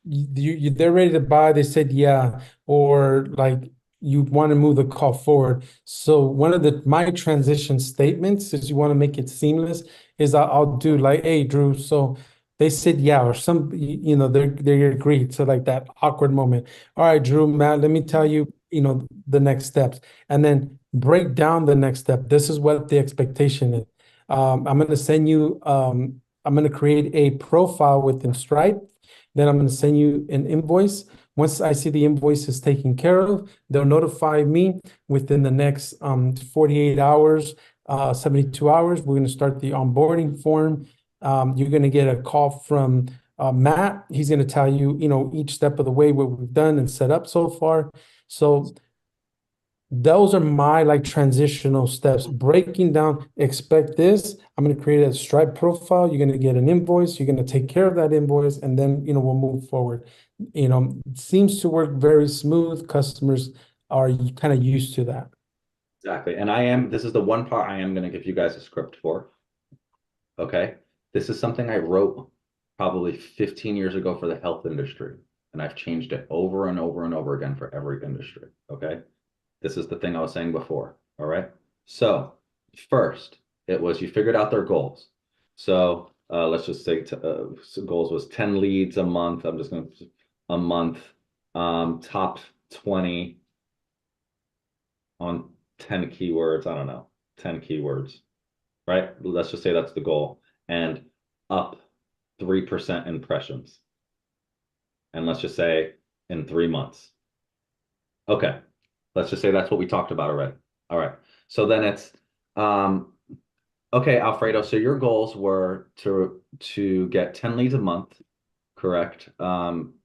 they're ready to buy. They said yeah, or like you want to move the call forward. So one of my transition statements is, you want to make it seamless, is I'll do like, hey Drew, so they said yeah, or they agreed. So like that awkward moment. All right, Drew, Matt, let me tell you, the next steps, and then break down the next step. This is what the expectation is. I'm going to send you, I'm going to create a profile within Stripe. Then I'm going to send you an invoice. Once I see the invoice is taken care of, they'll notify me within the next 48 hours, 72 hours. We're going to start the onboarding form. You're going to get a call from Matt. He's going to tell you, each step of the way, what we've done and set up so far. So those are my transitional steps, breaking down, expect this. I'm going to create a Stripe profile. You're going to get an invoice. You're going to take care of that invoice, and then, we'll move forward. It seems to work very smooth. Customers are kind of used to that. Exactly. And this is the one part I am going to give you guys a script for. Okay. This is something I wrote probably 15 years ago for the health industry, and I've changed it over and over and over again for every industry. Okay. This is the thing I was saying before. All right. So first, it was, you figured out their goals. So let's just say goals was 10 leads a month. I'm just going to a month, top 20 on 10 keywords. I don't know, 10 keywords, right? Let's just say that's the goal, and up 3% impressions. And let's just say in 3 months. Okay. Let's just say that's what we talked about already. All right. So then it's, okay, Alfredo, so your goals were to get 10 leads a month, correct?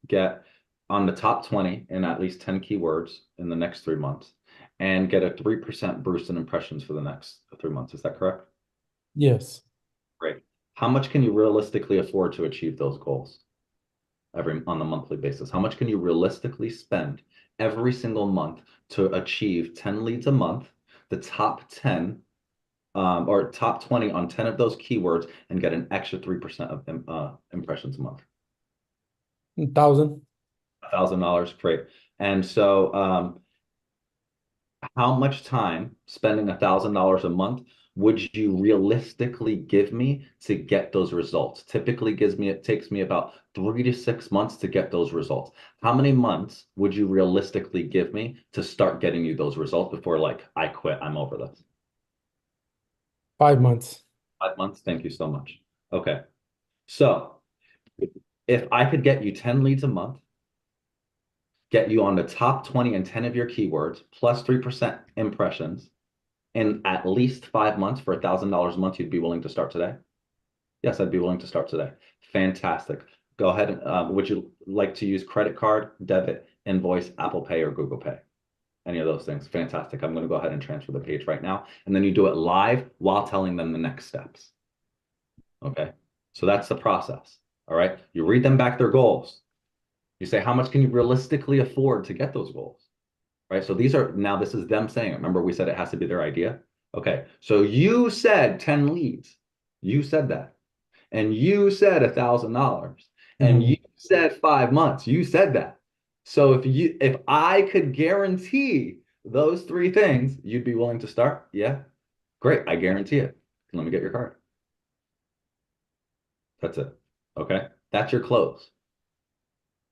Get on the top 20 in at least 10 keywords in the next 3 months, and get a 3% boost in impressions for the next 3 months. Is that correct? Yes. Great. How much can you realistically afford to achieve those goals on the monthly basis? How much can you realistically spend every single month to achieve 10 leads a month, the top 10 or top 20 on 10 of those keywords, and get an extra 3% of impressions a month? $1,000. $1,000. Great. And so how much time spending $1,000 a month would you realistically give me to get those results? Typically it takes me about 3 to 6 months to get those results. How many months would you realistically give me to start getting you those results before like I quit, I'm over this? 5 months. 5 months? Thank you so much. Okay. So if I could get you 10 leads a month, get you on the top 20 and 10 of your keywords, plus 3% impressions, in at least 5 months for $1,000 a month, you'd be willing to start today? Yes, I'd be willing to start today. Fantastic. Go ahead. And, would you like to use credit card, debit, invoice, Apple Pay, or Google Pay? Any of those things? Fantastic. I'm going to go ahead and transfer the page right now. And then you do it live while telling them the next steps. Okay. So that's the process. All right. You read them back their goals. You say, how much can you realistically afford to get those goals? Right? So these are, now this is them saying it. Remember, we said it has to be their idea. Okay. So you said 10 leads. You said that. And you said $1,000. And you said 5 months. You said that. So if I could guarantee those three things, you'd be willing to start? Yeah. Great. I guarantee it. Let me get your card. That's it. Okay. That's your close.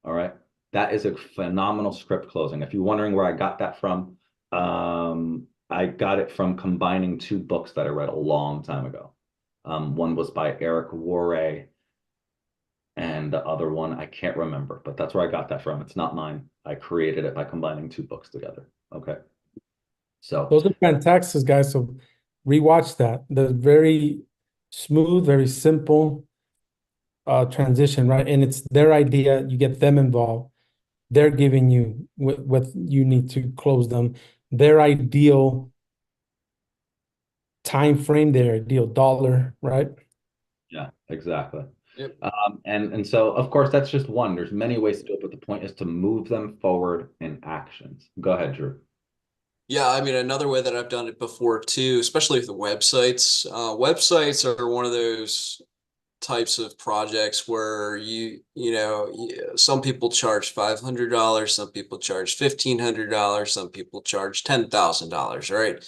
All right. That is a phenomenal script closing. If you're wondering where I got that from, I got it from combining two books that I read a long time ago. One was by Eric Worre, and the other one I can't remember, but that's where I got that from. It's not mine. I created it by combining two books together. Okay. So those are fantastic, guys. So rewatch that. The very smooth, very simple transition, right? And it's their idea. You get them involved. They're giving you what you need to close them. Their ideal time frame, their ideal dollar, right? yeah, exactly. Yep. And so of course that's just one. There's many ways to do it, but the point is to move them forward in actions. Go ahead, Drew. Yeah, I mean, another way that I've done it before too, especially with the websites. Websites are one of those types of projects where some people charge $500, some people charge $1,500, some people charge $10,000, right?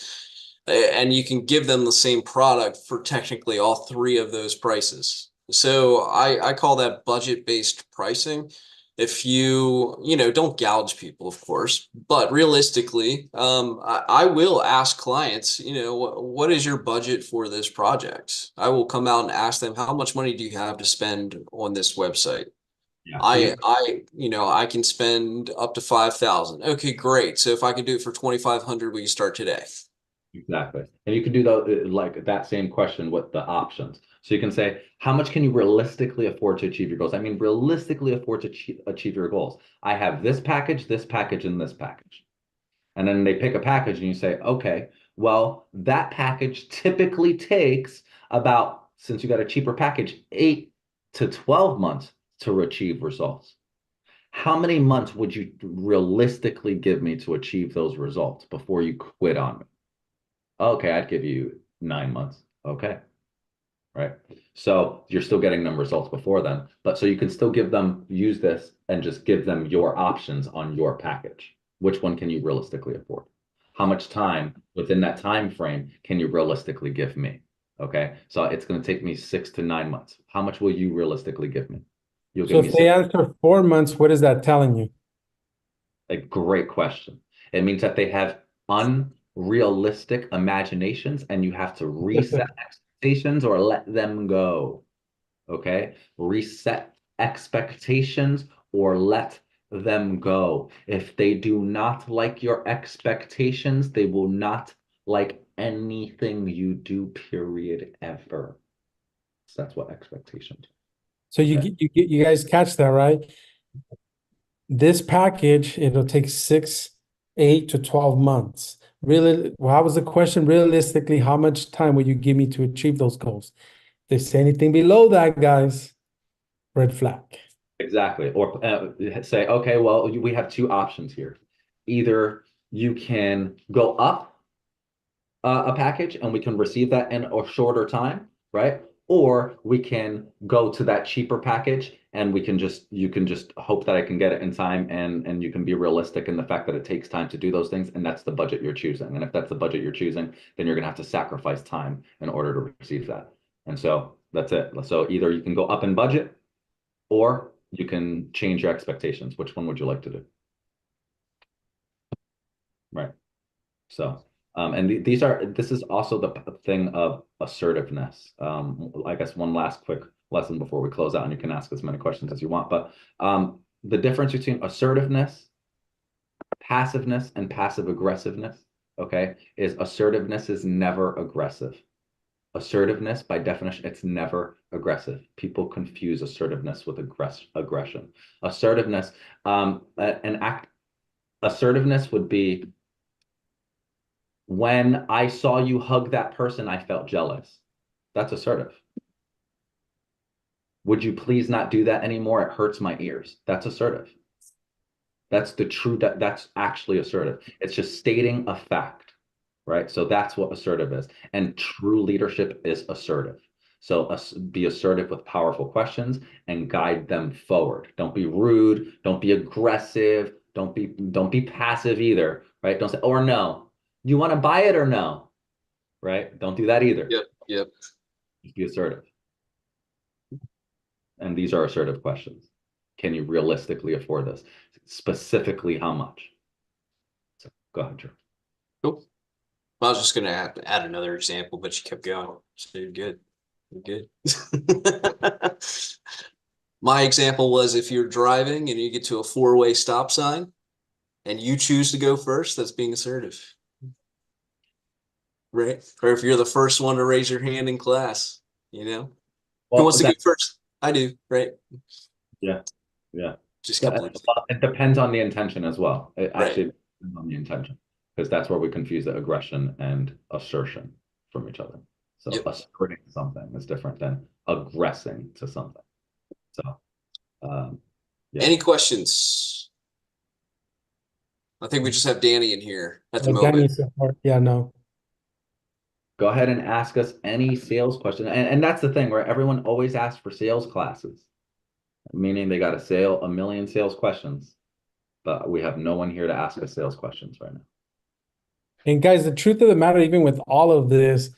And you can give them the same product for technically all three of those prices. So I call that budget-based pricing. If don't gouge people, of course, but realistically, I will ask clients, what is your budget for this project? I will come out and ask them, how much money do you have to spend on this website? Yeah. I can spend up to 5,000. Okay, great. So if I can do it for 2,500, we can start today. Exactly. And you can do like that same question with the options. So you can say, how much can you realistically afford to achieve your goals? I mean, realistically afford to achieve your goals. I have this package, and this package. And then they pick a package and you say, okay, well, that package typically takes about, since you got a cheaper package, 8 to 12 months to achieve results. How many months would you realistically give me to achieve those results before you quit on me? Okay, I'd give you 9 months. Okay. Right. So you're still getting them results before then, but so you can still use this and just give them your options on your package. Which one can you realistically afford? How much time within that time frame can you realistically give me? Okay. So it's going to take me 6 to 9 months. How much will you realistically give me? You'll So give me if they answer 4 months, what is that telling you? a great question. It means that they have unrealistic imaginations and you have to reset expectations or let them go. Okay? Reset expectations or let them go. If they do not like your expectations, they will not like anything you do, period, ever. So that's what expectations are. So Okay. you guys catch that, right? This package, it'll take 6, 8 to 12 months. Really, how was the question? Realistically, how much time will you give me to achieve those goals? If they say anything below that, guys, red flag. Exactly. Or say, okay, well, we have two options here. Either you can go up a package and we can receive that in a shorter time, right? or we can go to that cheaper package and you can just hope that I can get it in time, and you can be realistic in the fact that it takes time to do those things, and that's the budget you're choosing. And if that's the budget you're choosing, then you're gonna have to sacrifice time in order to receive that. And so that's it. So either you can go up in budget or you can change your expectations. Which one would you like to do? Right. So, and this is also the thing of assertiveness. I guess one last quick lesson before we close out, and you can ask as many questions as you want. But the difference between assertiveness, passiveness, and passive aggressiveness, okay, is assertiveness is never aggressive. Assertiveness, by definition, it's never aggressive. People confuse assertiveness with aggression. Assertiveness, assertiveness would be, when I saw you hug that person, I felt jealous. That's assertive. Would you please not do that anymore? It hurts my ears. That's assertive. That's that's actually assertive. It's just stating a fact, right? So that's what assertive is. And true leadership is assertive. So be assertive with powerful questions and guide them forward. Don't be rude. Don't be aggressive. Don't be passive either, right? Don't say, or no. You want to buy it or no? Right? Don't do that either. Yep. Just be assertive. And these are assertive questions. Can you realistically afford this? Specifically, how much? So go ahead, Drew. Cool. I was just going to add another example, but you kept going. So you're good. You're good. My example was, if you're driving and you get to a 4-way stop sign and you choose to go first, that's being assertive. Right? Or if you're the first one to raise your hand in class, well, who wants to go first? I do, right? Yeah. Just it depends on the intention as well. It right. actually depends on the intention, because that's where we confuse the aggression and assertion from each other. So asserting something is different than aggressing to something. So, yeah. Any questions? I think we just have Danny in here at the moment. Yeah, no. Go ahead and ask us any sales question. And that's the thing, where everyone always asks for sales classes, meaning they got a million sales questions, but we have no one here to ask us sales questions right now. And guys, the truth of the matter, even with all of this,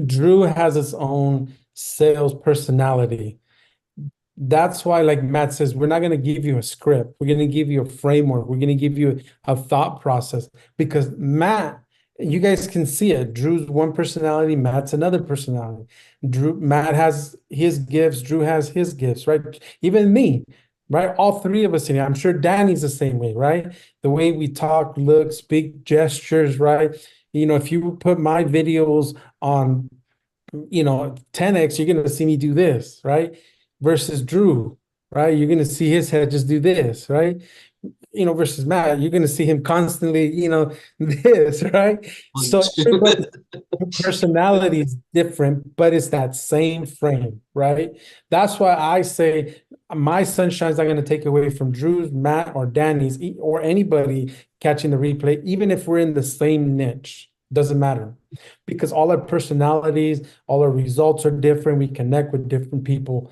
Drew has its own sales personality. That's why, like Matt says, we're not going to give you a script. We're going to give you a framework. We're going to give you a thought process, because Matt, you guys can see it. Drew's one personality, Matt's another personality. Matt has his gifts, Drew has his gifts, right? Even me, right? All three of us in here. I'm sure Danny's the same way, right? The way we talk, look, speak, gestures, right? If you put my videos on, 10x, you're going to see me do this, right? Versus Drew, right? You're going to see his head just do this, right? Versus Matt, you're going to see him constantly, this, right? So everybody's personality is different, but it's that same frame, right? That's why I say my sunshine's not going to take away from Drew's, Matt, or Danny's, or anybody catching the replay, even if we're in the same niche. Doesn't matter, because all our personalities, all our results are different. We connect with different people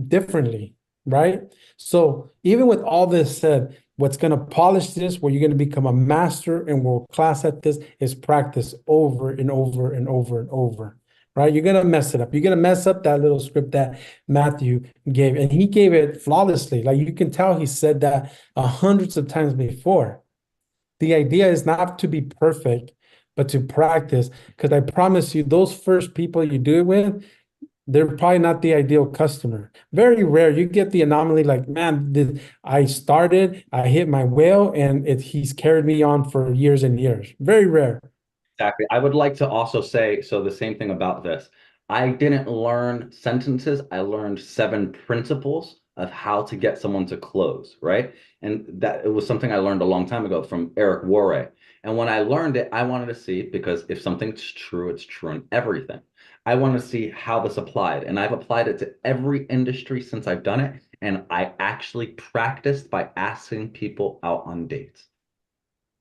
differently, right? So even with all this said, what's going to polish this, where you're going to become a master and world class at this, is practice over and over and over and over, right? You're going to mess it up. You're going to mess up that little script that Matthew gave, and he gave it flawlessly. Like, you can tell he said that hundreds of times before. The idea is not to be perfect, but to practice, because I promise you, those first people you do it with, they're probably not the ideal customer. Very rare. You get the anomaly, like, man, I hit my whale, and he's carried me on for years and years. Very rare. Exactly. I would like to also say, so the same thing about this. I didn't learn sentences. I learned 7 principles of how to get someone to close, right? And that it was something I learned a long time ago from Eric Worre. And when I learned it, I wanted to see, because if something's true, it's true in everything. I want to see how this applied. And I've applied it to every industry since I've done it. And I actually practiced by asking people out on dates.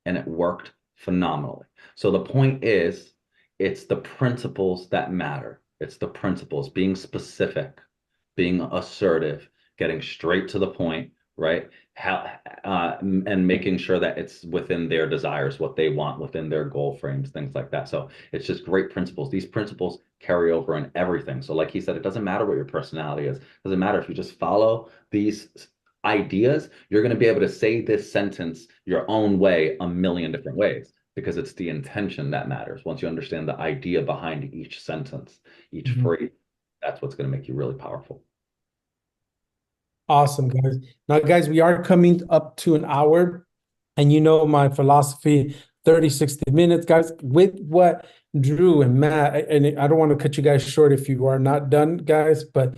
And it worked phenomenally. So the point is, it's the principles that matter. It's the principles, being specific, being assertive, getting straight to the point, right? And making sure that it's within their desires, what they want, within their goal frames, things like that. So it's just great principles. These principles carry over in everything. So like he said, it doesn't matter what your personality is. It doesn't matter if you just follow these ideas, you're going to be able to say this sentence your own way a million different ways because it's the intention that matters. Once you understand the idea behind each sentence, each phrase, that's what's going to make you really powerful. Awesome, guys. Now, guys, we are coming up to an hour, and you know my philosophy, 30, 60 minutes, guys, with what Drew and Matt, and I don't want to cut you guys short if you are not done, guys, but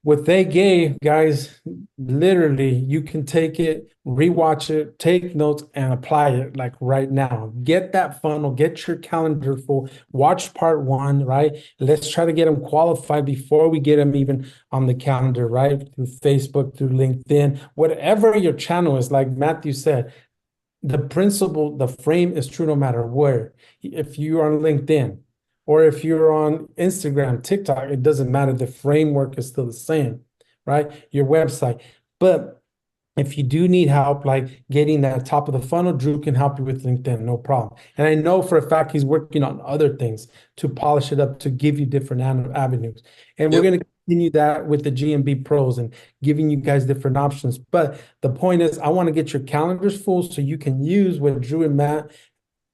what they gave, guys, literally, you can take it, rewatch it, take notes, and apply it like right now. Get that funnel, get your calendar full, watch part one, right? Let's try to get them qualified before we get them even on the calendar, right? Through Facebook, through LinkedIn, whatever your channel is, like Matthew said, the principle, the frame is true no matter where. If you're on LinkedIn, or if you're on Instagram, TikTok, it doesn't matter. The framework is still the same, right? Your website. But if you do need help, like getting that top of the funnel, Drew can help you with LinkedIn, no problem. And I know for a fact he's working on other things to polish it up, to give you different avenues. And we're going to continue that with the GMB pros and giving you guys different options. But the point is, I want to get your calendars full so you can use what Drew and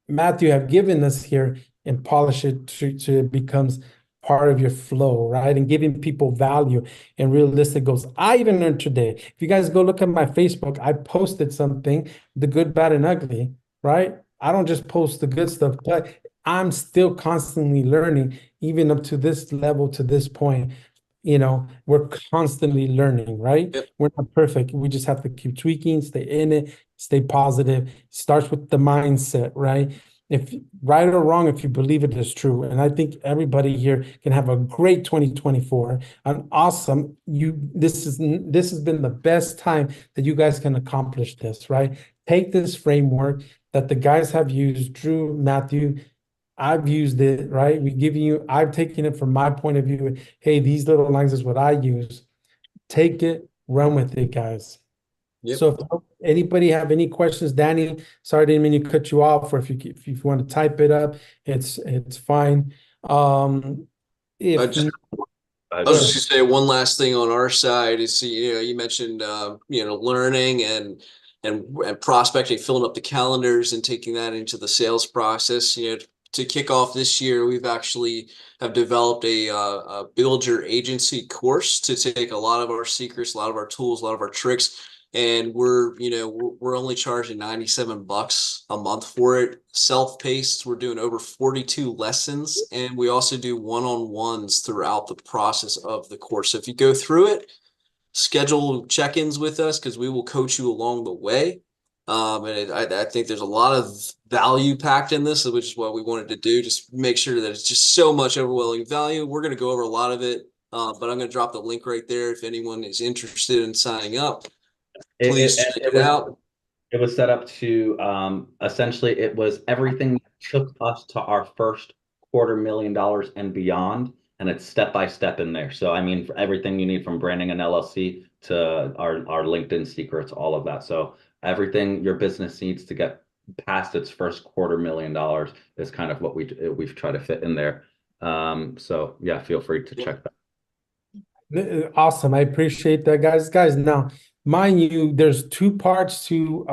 Matthew have given us here and polish it to it becomes part of your flow, right? And giving people value and realistic goals. I even learned today, if you guys go look at my Facebook, I posted something, the good, bad, and ugly, right? I don't just post the good stuff, but I'm still constantly learning, even up to this level, to this point. You know, we're constantly learning, right? Yep. We're not perfect. We just have to keep tweaking, stay in it, stay positive. Starts with the mindset, right? If right or wrong, if you believe it is true. And I think everybody here can have a great 2024. An awesome, this has been the best time that you guys can accomplish this, right? Take this framework that the guys have used, Drew, Matthew, I've used it, right? I've taken it from my point of view. Hey, these little lines is what I use. Take it, run with it, guys. Yep. So if anybody have any questions, Danny, sorry, I didn't mean to cut you off, or if you want to type it up, it's fine. If I was just gonna say one last thing on our side is, you mentioned learning and prospecting, filling up the calendars and taking that into the sales process. To kick off this year, we've actually have developed a build your agency course to take a lot of our secrets, a lot of our tools, a lot of our tricks. And we're only charging $97 a month for it. Self-paced, we're doing over 42 lessons, and we also do one-on-ones throughout the process of the course. So if you go through it, schedule check-ins with us because we will coach you along the way. And I think there's a lot of value packed in this, which is what we wanted to do. Just make sure that it's just so much overwhelming value. We're going to go over a lot of it, but I'm going to drop the link right there if anyone is interested in signing up. Please check it out. It was set up to essentially it was everything that took us to our first $250,000 and beyond, and it's step by step in there. So I mean, for everything you need from branding an LLC to our LinkedIn secrets, all of that. So everything your business needs to get past its first $250,000 is kind of what we've tried to fit in there. So yeah, feel free to check that. Awesome. I appreciate that, guys. Now, mind you, there's two parts to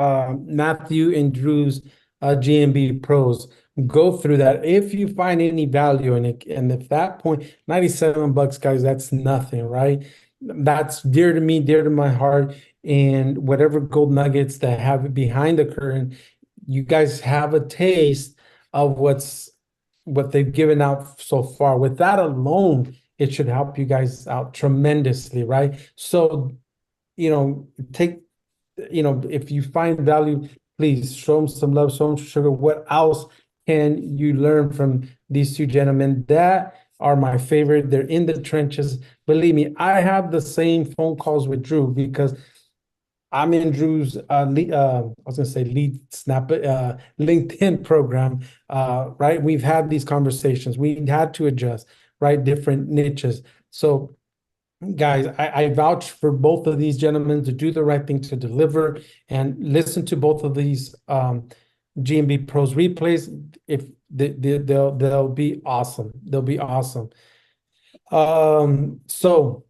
Matthew and Drew's GMB Pros. Go through that. If you find any value in it, and at that point, $97, guys, that's nothing, right? That's dear to me, dear to my heart. And whatever gold nuggets that have it behind the curtain, you guys have a taste of what they've given out so far. With that alone, it should help you guys out tremendously, right? So, if you find value, please show them some love, show them sugar. What else can you learn from these two gentlemen? That are my favorite. They're in the trenches. Believe me, I have the same phone calls with Drew because I'm in Drew's lead snap LinkedIn program, right? We've had these conversations. We had to adjust. right? Different niches. So guys, I vouch for both of these gentlemen to do the right thing, to deliver, and listen to both of these GMB Pros replays. If they'll be awesome. They'll be awesome. So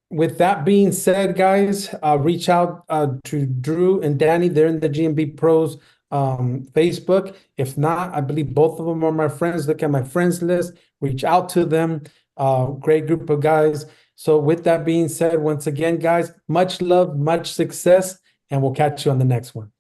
with that being said, guys, reach out to Drew and Danny. They're in the GMB Pros Facebook. If not, I believe both of them are my friends. Look at my friends list. Reach out to them. Great group of guys. So with that being said, once again, guys, much love, much success, and we'll catch you on the next one.